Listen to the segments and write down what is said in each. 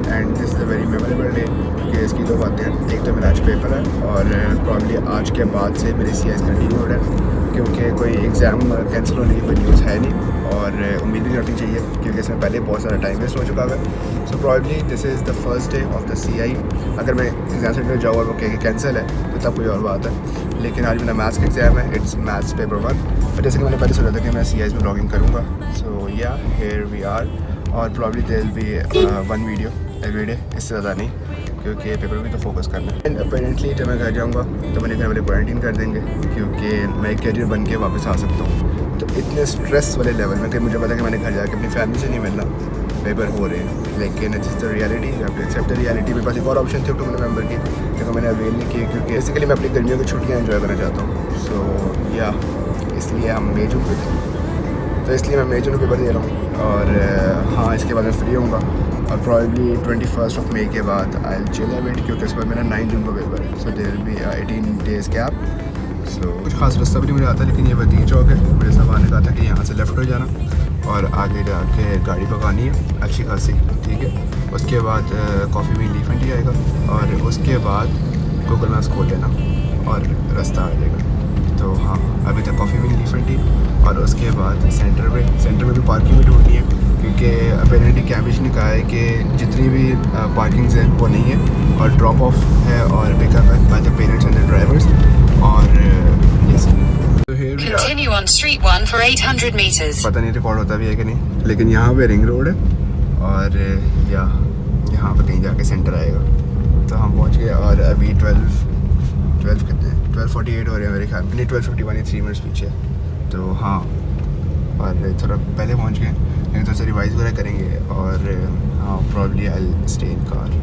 And this is a very memorable day क्योंकि इसकी दो बातें हैं। एक तो मेरा आज पेपर है और प्रॉब्ली आज के बाद से मेरी CIs कंटिन्यूड है क्योंकि कोई एग्ज़ाम कैंसिल होने की कोई न्यूज़ है नहीं और उम्मीद भी रखनी चाहिए क्योंकि इसमें पहले बहुत सारा टाइम वेस्ट हो चुका है। So probably this is the first day of the CI। अगर मैं एग्ज़ाम सेंटर जाऊँ और वो कहें कि कैंसिल है तो तब कोई और बात है, लेकिन आज मेरा मैथ्स का एग्ज़ाम है। इट्स मैथ्स पेपर 1 और जैसे कि मैंने पहले सोचा था कि मैं CIs में ब्लॉगिंग करूँगा। So yeah here we are और probably there will be 1 video every day, इससे ज़्यादा नहीं क्योंकि पेपर भी तो फोकस करना है। एंड अपेरेंटली जब मैं घर जाऊँगा तो मेरे घर वाले क्वारंटीन कर देंगे क्योंकि मैं एक कैरियर बन के वापस आ सकता हूँ। तो इतने स्ट्रेस वाले लेवल में कि मुझे पता है कि मैंने घर जाकर अपनी फैमिली से नहीं मिलना, पेपर हो रहे हैं, लेकिन it's the reality, you have to accept the reality. मेरे पास एक और ऑप्शन थी अक्टूबर नवंबर की लेकिन मैंने अवेल नहीं की क्योंकि बेसिकली मैं अपनी गर्मियों की छुट्टियाँ एंजॉय करना चाहता हूँ। सो या इसलिए हम मई जून पे थे, तो इसलिए मैं मई जून पेपर दे रहा हूँ और हाँ इसके बाद मैं फ्री होऊंगा और प्रॉब्ली 21 ऑफ मई के बाद I will chill a bit क्योंकि उसके बाद मेरा 9 जून को पेपर है। So there will be 18 days gap. So कुछ खास रास्ता भी नहीं मुझे आता लेकिन ये वती चौक है, मुझे सब आने का था कि यहाँ से लेफ़्ट हो जाना और आगे जाके गाड़ी पकानी है अच्छी खासी, ठीक है। उसके बाद कॉफ़ी में लीफ टी आएगा और उसके बाद गूगल मैप्स खोल लेना और रास्ता आ जाएगा। तो हाँ अभी तक कॉफ़ी में लीफ टी और उसके बाद सेंटर में भी पार्किंग भी ढूंढनी है क्योंकि अपेरेंटली कैबिज ने कहा है कि जितनी भी पार्किंग्स हैं वो नहीं है और ड्रॉप ऑफ है और पिकअप है by the parents and the drivers और yes. Continue on Street 1 for 800 meters. पता नहीं रिकॉर्ड होता भी है कि नहीं, लेकिन यहाँ पे रिंग रोड है और यहाँ पे कहीं जाके सेंटर आएगा। तो हम पहुँच गए और अभी 12 कितने 12:48 हो रहे हैं मेरे ख्याल में, नहीं 12:51, 3 मिनट्स पीछे। तो हाँ और थोड़ा पहले पहुँच गए लेकिन थोड़ा सा रिवाइज वगैरह करेंगे और हाँ probably I will stay in car.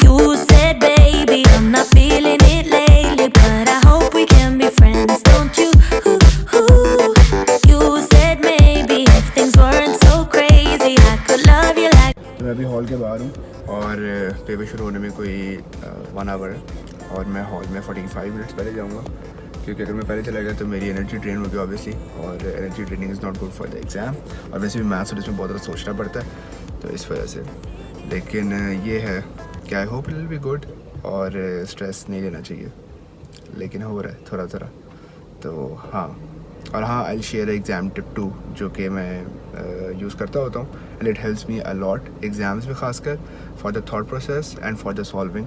You said baby I'm not feeling it lately but I hope we can be friends, don't you? You said maybe if things weren't so crazy I could love you like। तो मैं अभी hall के बाहर हूँ और paper शुरू होने में कोई 1 आवर है और मैं हॉल में 45 मिनट्स पहले जाऊँगा क्योंकि अगर मैं पहले चला गया तो मेरी एनर्जी ड्रेन होगी ऑब्वियसली और energy draining is not good for the exam और वैसे भी मैथ्स और इसमें बहुत ज़्यादा सोचना पड़ता है तो इस वजह से। लेकिन ये है कि आई hope it will be good और स्ट्रेस नहीं लेना चाहिए, लेकिन हो रहा है थोड़ा थोड़ा। तो हाँ और हाँ आई शेयर एग्ज़ाम टिप 2 जो कि मैं यूज़ करता होता हूँ and it helps me a lot exams में खासकर for the thought process and for the solving.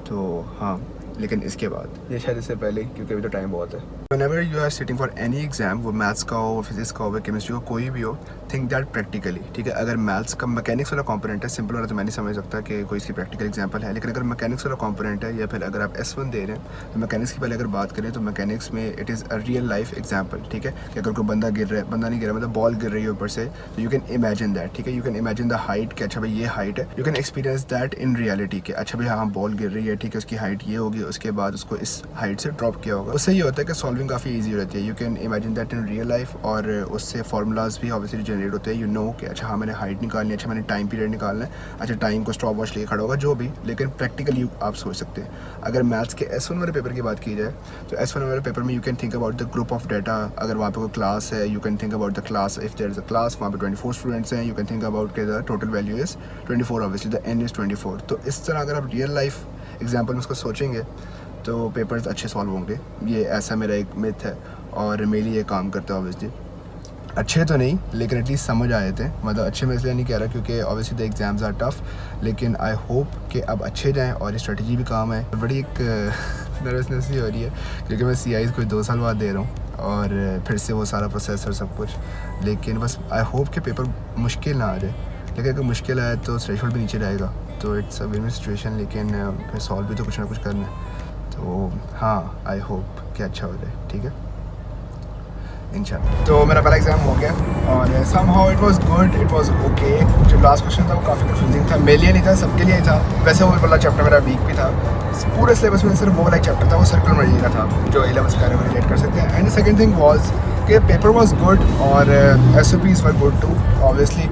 तो हाँ लेकिन इसके बाद ये शायद इससे पहले क्योंकि अभी तो टाइम बहुत है। Whenever you are sitting for any exam, वो मैथ्स का हो, फिजिक्स का हो, केमिस्ट्री का कोई भी हो, थिंक दैट प्रैक्टिकली, ठीक है। अगर मैथ्स का मैकेनिक्स वाला कंपोनेंट है, सिंपल वाला तो मैं नहीं समझ सकता कि कोई इसकी प्रैक्टिकल एग्जाम्पल है, लेकिन अगर मैकेनिक्स वाला कंपोनेंट है या फिर अगर आप S1 दे रहे हैं तो मैकेनिक्स की पहले अगर बात करें तो मैकेनिक्स में it is a real life example, ठीक है। कि अगर कोई बंदा गिर रहा है, बंदा नहीं गिर रहा मतलब बॉल गिर रही है ऊपर से, तो यू कैन इमेजिन दैट, ठीक है। You can imagine the height कि अच्छा भाई ये हाइट है, you can experience that in reality कि अच्छा भाई हाँ बॉल गिर रही है, ठीक है, उसकी हाइट ये होगी, उसके बाद उसको इस हाइट से ड्रॉप किया होगा। उससे ये होता है कि सॉल्विंग काफ़ी ईजी रहती है। You can imagine that in real life और उससे फार्मूलाज भी ऑब्वियसली जनरेट होते हैं। यू नो कि अच्छा हाँ मैंने हाइट निकालनी है, अच्छा मैंने टाइम पीरियड निकालना है, अच्छा टाइम को स्टॉप वॉच लेके खड़ा होगा जो भी, लेकिन प्रैक्टिकली आप सोच सकते हैं। अगर मैथ्स के S1 वाले पेपर की बात की जाए तो S1 वाले पेपर में you can think about the group of data. अगर वहाँ पे कोई क्लास है you can think about the class, if there is a class वहाँ पे 24 स्टूडेंट्स हैं, यू कैन थिंक अबाउट के the total value is 24, obviously the n is 24। तो इस तरह अगर आप रियल लाइफ एग्जाम्पल में उसको सोचेंगे तो पेपर्स अच्छे सॉल्व होंगे। ये ऐसा मेरा एक मिथ है और मेरे लिए काम करता है। ऑब्वियसली अच्छे तो नहीं लेकिन एटलीस्ट समझ आए थे, मतलब अच्छे मैं इसलिए नहीं कह रहा क्योंकि obviously the exams are tough, लेकिन आई होप कि अब अच्छे जाएं और ये स्ट्रेटजी भी काम है। बड़ी एक नर्वसनेस ही हो रही है क्योंकि मैं CIs कोई 2 साल बाद दे रहा हूँ और फिर से वो सारा प्रोसेस और सब कुछ, लेकिन बस आई होप कि पेपर मुश्किल ना आ जाए। लेकिन अगर मुश्किल आए तो थ्रेशोल्ड भी नीचे जाएगा तो इट्स अ विन सिचुएशन, लेकिन फिर सॉल्व भी तो कुछ ना कुछ करना है। तो हाँ आई होप कि अच्छा हो जाए, ठीक है इंशाल्लाह। तो मेरा पहला एग्जाम हो गया और somehow it was good, it was okay. जो लास्ट क्वेश्चन था वो काफ़ी कंफ्यूजिंग था, मेरे लिए नहीं था सबके लिए था। वैसे वो वाला चैप्टर मेरा वीक भी था, पूरे सिलेबस में सिर्फ वो वाला चैप्टर था, वो सर्कुलर मर्जी का था जो A-levels कार्य में रिलेट कर सकते हैं। एंड सेकेंड थिंग वाज कि पेपर वाज गुड और SOPs were good too obviously,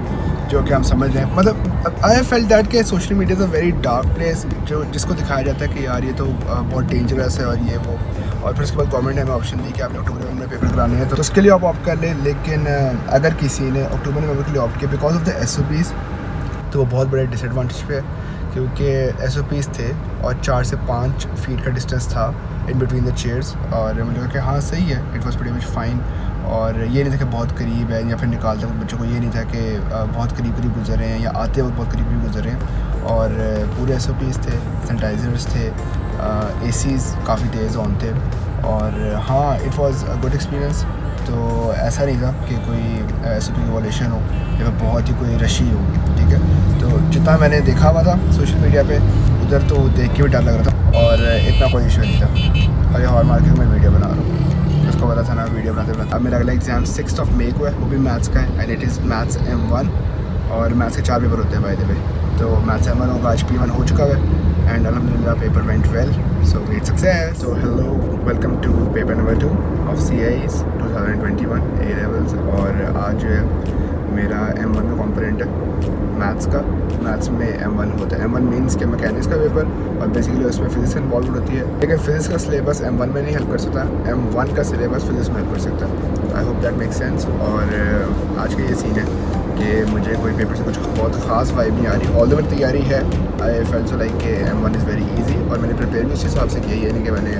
जो कि हम समझ रहे हैं। मतलब आई फेल्ट दैट के social media is a very dark place जो जिसको दिखाया जाता है कि यार ये तो बहुत डेंजरस है और ये वो, और फिर उसके बाद गवर्नमेंट ने हमें ऑप्शन दी कि आपने अक्टूबर में पेपर कराने हैं तो उसके लिए आप ऑप्ट कर लें। लेकिन अगर किसी ने अक्टूबर नवंबर के लिए ऑप्ट किया बिकॉज ऑफ द SOPs तो वो बहुत बड़े डिसएडवांटेज पे है क्योंकि SOPs थे और 4 से 5 फीट का डिस्टेंस था इन बिटवीन द चेयर्स, और मुझे लगा कि हाँ सही है, it was pretty much fine. और ये नहीं था कि बहुत करीब है या फिर निकालते वक्त बच्चों को ये नहीं था कि बहुत करीब गुजर रहे हैं या आते वक्त बहुत करीब गुजर रहे हैं। और पूरे SOPs थे, सैनिटाइजर्स थे, ACs काफ़ी तेज़ ऑन थे, और हाँ it was a good experience. तो ऐसा नहीं था कि कोई SOP की वॉलेशन हो या फिर बहुत ही कोई रशी हो, ठीक है। तो जितना मैंने देखा हुआ था सोशल मीडिया पे उधर तो देख के भी डर लग रहा था, और इतना कोई इशू नहीं था। अभी हॉल मार्केट में वीडियो बना रहा हूँ, उसको पता था ना वीडियो बनाते। अब मेरा अगला एग्जाम 6 मई को है, वो भी मैथ्स का है, and it is maths M1, और मैथ्स के 4 पेपर होते हैं बाय द वे। तो मैथ्स M1 होगा, आज P1 हो चुका है, एंड अल्हम्दुलिल्लाह paper went well, so great success. So hello, welcome to paper number 2 of CIEs 2021 A levels। और आज जो है मेरा M1 का कॉम्पोनेंट है मैथ्स का। मैथ्स में M1 होता है, M1 मीन्स के मैकेनिक्स का पेपर, और बेसिकली उसमें फिजिक्स इन्वॉल्व होती है, लेकिन फिजिक्स का सिलेबस M1 में नहीं हेल्प कर सकता, M1 का सिलेबस फिजिक्स में हेल्प कर सकता है। I hope that make sense. और आज का ये सीन है कि मुझे कोई पेपर से कुछ बहुत ख़ास वाइब नहीं आ रही, ऑल्दो मेरी तैयारी है। आई फेल्ट सो लाइक कि M1 इज़ वेरी ईजी, और मैंने प्रिपेयर भी उस हिसाब से किया, ये नहीं कि मैंने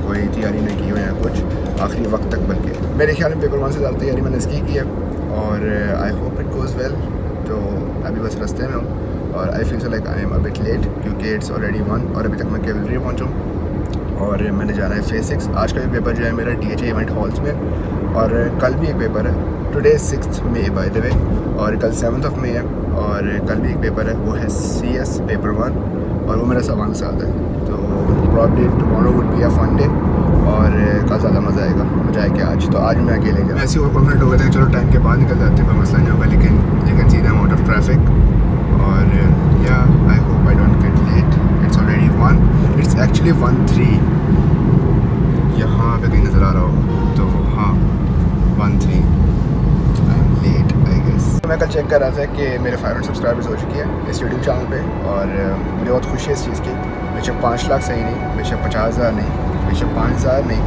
कोई तैयारी नहीं की हो या कुछ आखिरी वक्त तक, बल्कि मेरे ख्याल में पेपर 1 से ज़्यादा तैयारी मैंने इसकी की है, और I hope it goes well. तो अभी बस रास्ते में हूँ, और I feel so like I am a bit late क्योंकि इट्स ऑलरेडी 1, और अभी तक मैं कैवलरी पहुँचा हूँ, और मैंने जाना है फेज 6। आज का भी पेपर जो है मेरा DHA इवेंट हॉल्स में, और कल भी एक पेपर है, today 6 May by the way, और कल 7 मई है, और कल भी एक पेपर है, वो है CS पेपर 1, और वो मेरा सामान के साथ है। तो probably tomorrow would be a fun day, और कल ज़्यादा मज़ा आएगा मुझे कि आज। तो आज मैं अकेले गया, ऐसे और कॉन्फिडेंट हो गया था कि चलो टाइम के बाद निकल जाते हैं, कोई मसला नहीं होगा, लेकिन you can see the amount of traffic, और या I hope I don't get late. It's already 1, it's actually 1:03 यहाँ पे कहीं नज़र आ रहा हो, तो हाँ 1:03 I am late I guess. मैं कल चेक कर रहा था कि मेरे 500 सब्सक्राइबर्स हो चुकी है इस यूट्यूब चैनल पे, और मुझे बहुत खुशी है इस चीज़ की। बेशक 5 लाख सही नहीं, बेशक 50,000 नहीं, बेशक 5,000 नहीं,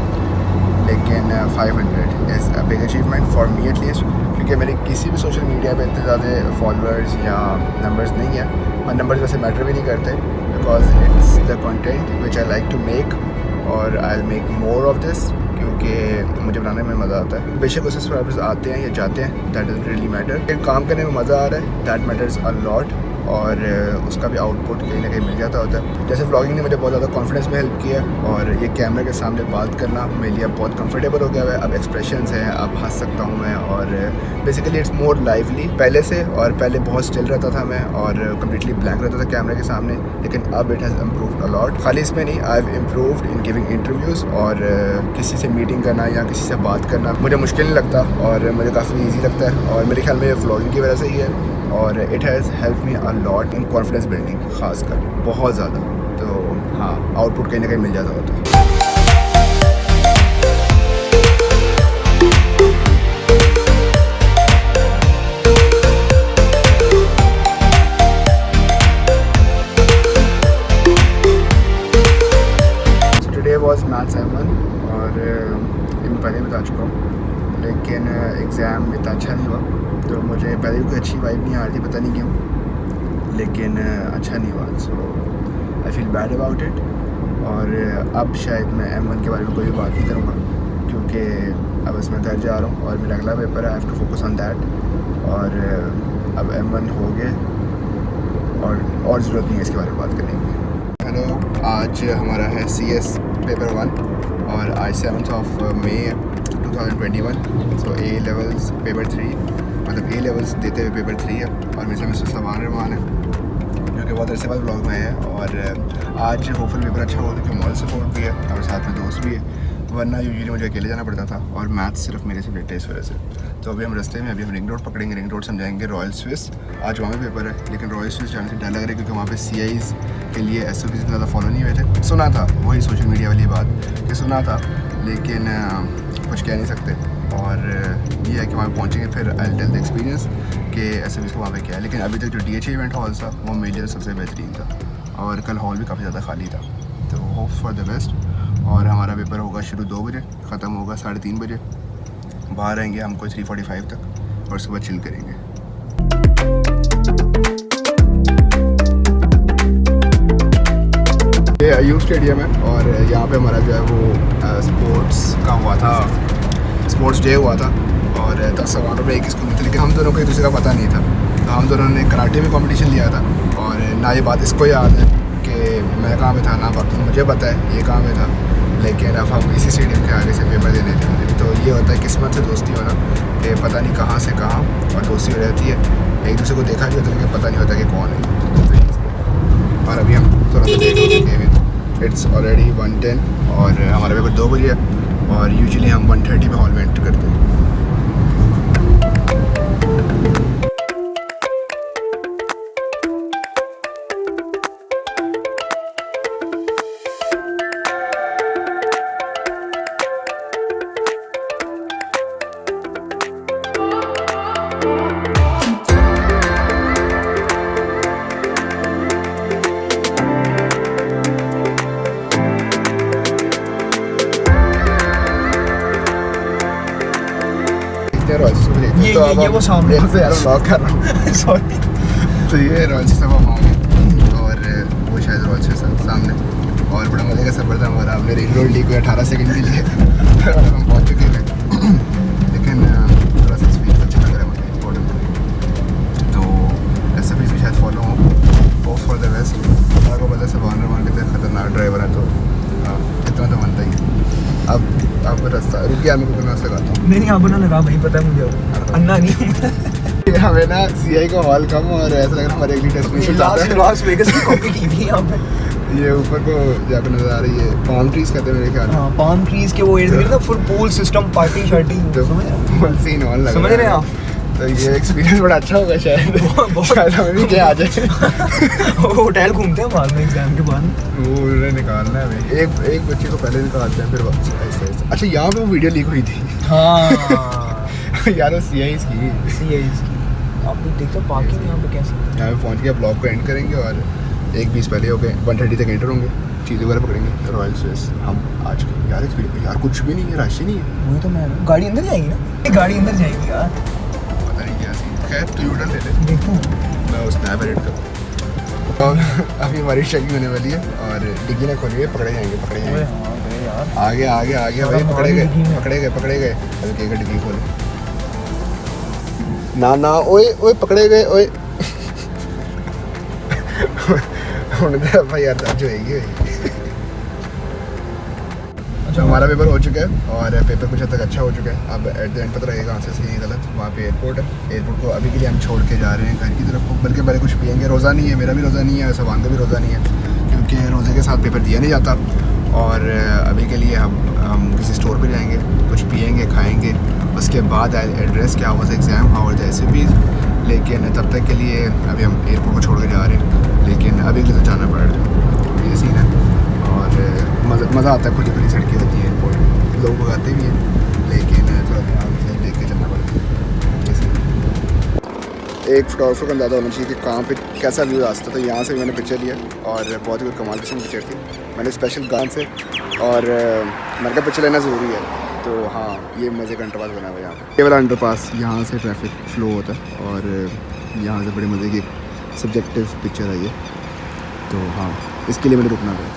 लेकिन 500 is a big achievement for me at least, क्योंकि मेरे किसी भी सोशल मीडिया पे इतने ज़्यादा फॉलोअर्स या नंबर्स नहीं है, और नंबर्स वैसे मैटर भी नहीं करते, because it's the content which I like to make, और I will make more of this, क्योंकि मुझे बनाने में मज़ा आता है। बेशक उससे सब्सक्राइबर्स आते हैं या जाते हैं, दैट डजंट रियली मैटर, काम करने में मज़ा आ रहा है, दैट मैटर्स अ लॉट, और उसका भी आउटपुट कहीं ना कहीं मिल जाता होता है। जैसे व्लॉगिंग ने मुझे बहुत ज़्यादा कॉन्फिडेंस में हेल्प किया, और ये कैमरे के सामने बात करना मेरे लिए बहुत कंफर्टेबल हो गया है। अब एक्सप्रेशंस हैं, अब हंस सकता हूँ मैं, और बेसिकली इट्स मोर लाइवली पहले से, और पहले बहुत स्टिल रहता था मैं और कम्प्लीटली ब्लैंक रहता था कैमरे के सामने, लेकिन अब it has improved a lot. खाली इसमें नहीं, I have improved in giving interviews, और किसी से मीटिंग करना या किसी से बात करना मुझे मुश्किल नहीं लगता, और मुझे काफ़ी ईजी लगता है, और मेरे ख्याल में व्लॉगिंग की वजह से ही है, और it has help me a lot in confidence building, खासकर बहुत ज़्यादा। तो हाँ, आउटपुट कहीं ना कहीं मिल जाता होता है। So today was maths M1, और ये मैं पहले बता चुका हूँ, लेकिन एग्ज़ाम इतना अच्छा नहीं हुआ, तो मुझे पहले भी कोई अच्छी वाइब नहीं आ रही थी, पता नहीं क्यों, लेकिन अच्छा नहीं हुआ। So I feel bad about it, और अब शायद मैं M1 के बारे में कोई बात नहीं करूँगा, क्योंकि अब इसमें घर जा रहा हूँ और मेरा अगला पेपर है, I have to focus on that, और अब M1 हो गए, और ज़रूरत नहीं है इसके बारे में बात करने की। हेलो, आज हमारा है CS पेपर 1, और आज 7 मई 2021। सो A levels पेपर 3, मतलब A levels देते हुए पेपर 3 है, और मेरे साथ मिस्टर सलमान रहमान है, जो कि बहुत अरसे बाद ब्लॉग में है, और आज होपफुल पेपर अच्छा होगा क्योंकि मॉरल सपोर्ट भी है और साथ में दोस्त भी है, वरना यूजुअली मुझे अकेले जाना पड़ता था, और मैथ्स सिर्फ मेरे से लेते इस वजह से। तो अभी हम रास्ते में, अभी हम रिंग रोड पकड़ेंगे, रिंग रोड से हम जाएंगे रॉयल स्विस। आज वहाँ पे पेपर है, लेकिन रॉयल स्विस जाने से डर लग रहा है, क्योंकि वहाँ पे CIEs के लिए SOPs ज़्यादा फॉलो नहीं हुए थे। सुना था, वही सोशल मीडिया वाली बात कि सुना था, लेकिन कुछ कह नहीं सकते, और ये है कि वहाँ पहुँचेंगे फिर I will tell the experience कि SOPs को वहाँ पे क्या है। लेकिन अभी तक जो DHA इवेंट हॉल था वो मेरे लिए सबसे बेहतरीन था, और कल हॉल भी काफ़ी ज़्यादा खाली था। तो होप्स फॉर द बेस्ट, और हमारा पेपर होगा शुरू 2 बजे, ख़त्म होगा 3:30 बजे। बाहर आएंगे हम कोई 3:45 तक, और सुबह चिल करेंगे। ये अयूब स्टेडियम है और यहाँ पे हमारा जो है वो स्पोर्ट्स का हुआ था, स्पोर्ट्स डे हुआ था और 10 अवार्ड रुपये एक स्कूल में थे, लेकिन हम दोनों को एक दूसरे का पता नहीं था। तो हम दोनों ने कराटे में कंपटीशन लिया था और ना ये बात इसको याद है कि मैं कहाँ में था, ना बात मुझे पता है ये कहाँ में था, लेकिन अब हम इसी स्टेडियम के आगे से पेपर देने थे। तो ये होता है किस्मत से दोस्ती होना कि पता नहीं कहाँ से कहाँ और दोस्ती हो जाती है, एक दूसरे को देखा नहीं होता लेकिन पता नहीं होता कि कौन है। और अभी हम थोड़ा सा देर हो गए, इट्स ऑलरेडी 1:10 और हमारा पेपर 2 बजे है और यूजुअली हम 1:30 में हॉल में एंटर करते हैं। ये वो सामने से यार व्लॉग कर रहा हूँ सॉरी। तो ये रॉयल से सब मांगे और वो शायद रॉयल से सामने और बड़ा मजे का सफर था हमारा। हमने रिंग रोड ली कोई 18 सेकंड के लिए और हम पहुँच चुके थे, लेकिन थोड़ा सा स्पीड अच्छा लग रहा है मुझे इम्पोर्टेंट। तो रेसिपीज भी शायद फॉलो हो, होप फॉर द बेस्ट। हमारा को पता सब ऑनर मान के खतरनाक ड्राइवर है, तो इतना तो बनता ही। अब रास्ता रुकिए, मैं गूगल मैप्स लगाता हूँ। नहीं आप ना लगा, वही पता है मुझे, अन्ना नहीं हमें ना सीआई का हॉल कम और ऐसा लग रहा है हमारे अगली डेस्टिनेशन लास वेगास की कॉपी की हुई है यहाँ पे। ये ऊपर को जहाँ पे नजर आ रही है पाम ट्रीज कहते हैं मेरे ख्याल में। हाँ पाम ट्रीज के वो इर्द गिर्द ना फुल पूल सिस्टम, पार्टी शार्टी, फुल सीन ऑन लग समझ रहे हैं आप। तो ये एक्सपीरियंस बड़ा अच्छा होगा शायद, शायद हमें भी क्या आ जाए। होटल घूमते हैं बाद में एग्जाम के बाद, वो उन्हें निकालना है हमें। एक बच्चे को पहले निकालते हैं फिर वापस ऐसे ऐसे। अच्छा यहाँ पे वो वीडियो लीक हुई थी। हाँ यार वो सीआई की आप भी देखते हो पार्किंग यहाँ पे कैसे। यहाँ पे पहुँच के ब्लॉग को एंड करेंगे और 1:20 पहले हो गए, 1:30 तक एंटर होंगे, चीज़ें वगैरह पकड़ेंगे। रॉयल स्विस हम आज के यार एक्सपीरियंस यार कुछ भी नहीं है, रश ही नहीं है। वही तो मैं गाड़ी अंदर जाएगी ना, गाड़ी अंदर जाएगी यार, पता नहीं क्या सीन। खैर तू यूटर्न ले ले, देखो मैं उस स्नैप एडिट करूँ। और अभी हमारी चेकिंग होने वाली है और डिग्गी ना खोली है, पकड़े जाएंगे यार। आगे भाई पकड़े गए अभी एक डिग्गी खोले ना ओए पकड़े गए ओए भाई यार दर्ज होएगी। तो हमारा पेपर हो चुका है और पेपर कुछ हद तक अच्छा हो चुका है। अब एट द एंड पता रहेगा आंसर सही है गलत। वहाँ पे एयरपोर्ट है, एयरपोर्ट को अभी के लिए हम छोड़ के जा रहे हैं घर की तरफ को, बल्कि पहले कुछ पियेंगे। रोज़ा नहीं है, मेरा भी रोज़ा नहीं है, सवान का भी रोज़ा नहीं है, क्योंकि रोज़े के साथ पेपर दिया नहीं जाता। और अभी के लिए हम किसी स्टोर पे जाएंगे, कुछ पियेंगे खाएंगे, उसके बाद एड्रेस क्या हुआ एग्ज़ाम हाउ ऐसे भी। लेकिन तब तक के लिए अभी हम एयरपोर्ट को छोड़ के जा रहे हैं, लेकिन अभी के लिए तो जाना पड़ रहा है, ये सीन है। और मज़ा आता है, खुली खुली सड़कें होती हैं, एयरपोर्ट लोग भगाते भी हैं, लेकिन थोड़ा ध्यान से देख के चलना पड़ता है। जैसे एक फोटोग्राफर को अंदाज़ा होना चाहिए कि कहाँ पे कैसा व्यू रास्ता था। यहाँ से मैंने पिक्चर लिया और बहुत ही कमाल किस्म की पिक्चर थी। मैंने स्पेशल गान से और मैंने कहा पिक्चर लेना ज़रूरी है। तो हाँ ये मज़े का अंडरपास बना हुआ है यहाँ पे, ये वाला अंडरपास, यहाँ से ट्रैफिक फ्लो होता है और यहाँ से बड़े मज़े की सब्जेक्टिव पिक्चर है ये। तो हाँ इसके लिए मैंने रुकना पड़ा।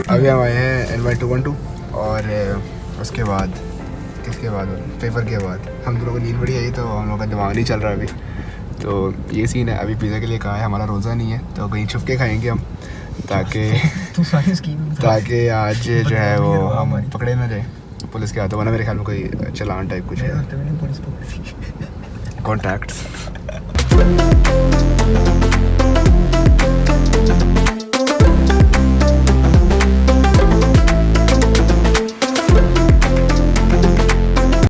अभी हम आए हैं NY 212 और उसके बाद किसके बाद पेपर के बाद हम दोनों को नींद बड़ी आई, तो हम लोगों का दिमाग नहीं चल रहा अभी। तो ये सीन है। अभी पिज़्ज़ा के लिए कहा है, हमारा रोज़ा नहीं है तो कहीं छुप के खाएंगे हम, ताकि आज जो है वो हम पकड़े ना जाए पुलिस के हाथों, वरना मेरे ख्याल में कोई चलान टाइप कुछ है, कॉन्टैक्ट्स।